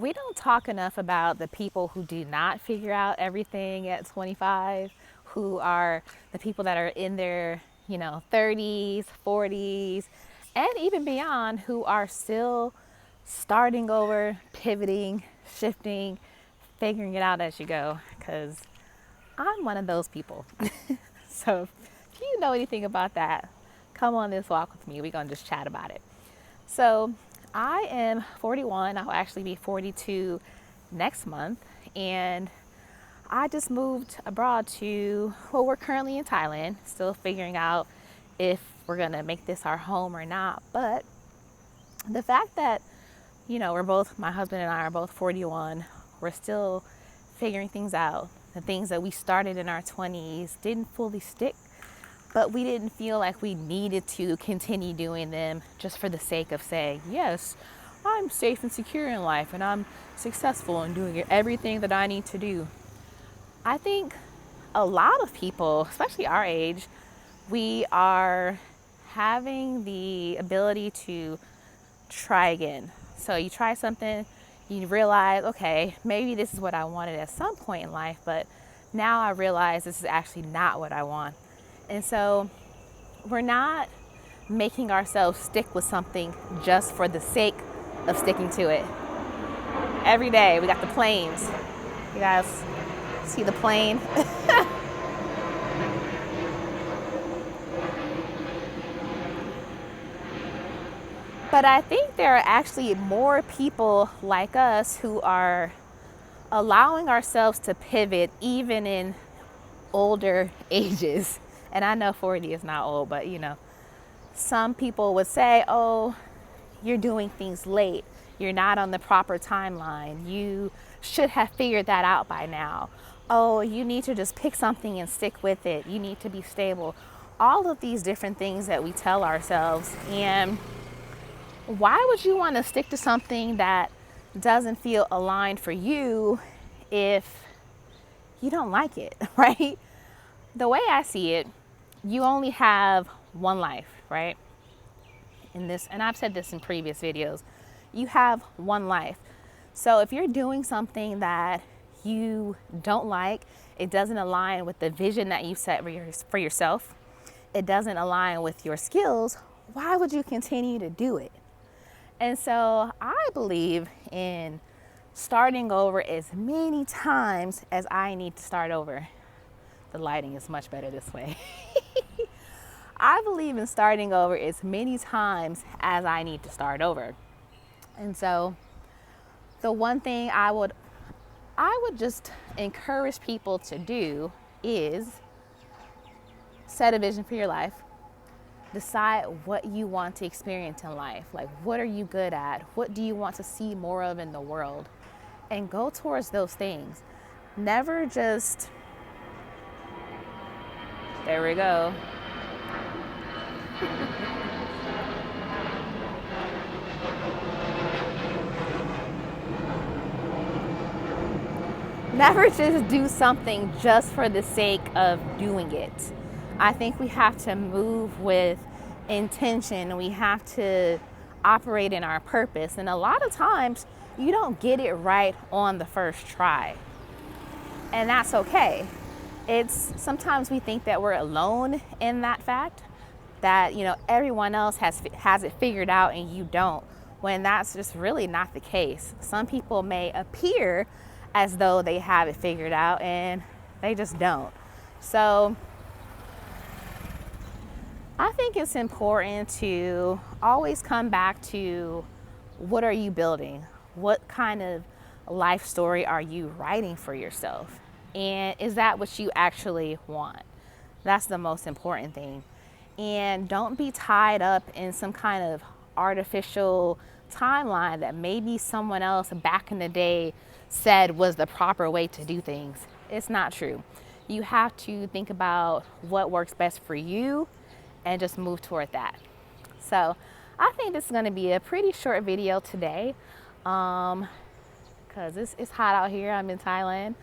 We don't talk enough about the people who do not figure out everything at 25, who are the people that are in their, 30s, 40s, and even beyond, who are still starting over, pivoting, shifting, figuring it out as you go. Because I'm one of those people. So if you know anything about that, come on this walk with me. We're going to just chat about it. So I am 41. I'll actually be 42 next month. And I just moved abroad to, well, we're currently in Thailand, still figuring out if we're going to make this our home or not. But the fact that, we're both, my husband and I are both 41, we're still figuring things out. The things that we started in our 20s didn't fully stick, but we didn't feel like we needed to continue doing them just for the sake of saying, yes, I'm safe and secure in life and I'm successful in doing everything that I need to do. I think a lot of people, especially our age, we are having the ability to try again. So you try something, you realize, okay, maybe this is what I wanted at some point in life, but now I realize this is actually not what I want. And so we're not making ourselves stick with something just for the sake of sticking to it. Every day we got the planes. You guys see the plane? But I think there are actually more people like us who are allowing ourselves to pivot even in older ages. And I know 40 is not old, but some people would say, oh, you're doing things late. You're not on the proper timeline. You should have figured that out by now. Oh, you need to just pick something and stick with it. You need to be stable. All of these different things that we tell ourselves. And why would you want to stick to something that doesn't feel aligned for you if you don't like it, right? The way I see it, you only have one life, right? And I've said this in previous videos, you have one life. So if you're doing something that you don't like, it doesn't align with the vision that you set for yourself, it doesn't align with your skills, why would you continue to do it? And so I believe in starting over as many times as I need to start over. The lighting is much better this way. I believe in starting over as many times as I need to start over. And so the one thing I would just encourage people to do is set a vision for your life. Decide what you want to experience in life. Like, what are you good at? What do you want to see more of in the world? And go towards those things. Never just, there we go. Never just do something just for the sake of doing it. I think we have to move with intention. We have to operate in our purpose. And a lot of times you don't get it right on the first try. And that's okay. It's sometimes we think that we're alone in that fact, that everyone else has it figured out and you don't, when that's just really not the case. Some people may appear as though they have it figured out and they just don't. So I think it's important to always come back to, what are you building? What kind of life story are you writing for yourself? And is that what you actually want? That's the most important thing. And don't be tied up in some kind of artificial timeline that maybe someone else back in the day said was the proper way to do things. It's not true. You have to think about what works best for you and just move toward that. So I think this is going to be a pretty short video today, because it's hot out here. I'm in Thailand,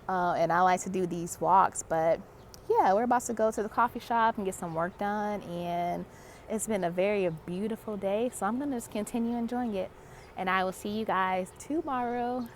and I like to do these walks. But yeah, we're about to go to the coffee shop and get some work done, and it's been a very beautiful day, so I'm going to just continue enjoying it. And I will see you guys tomorrow.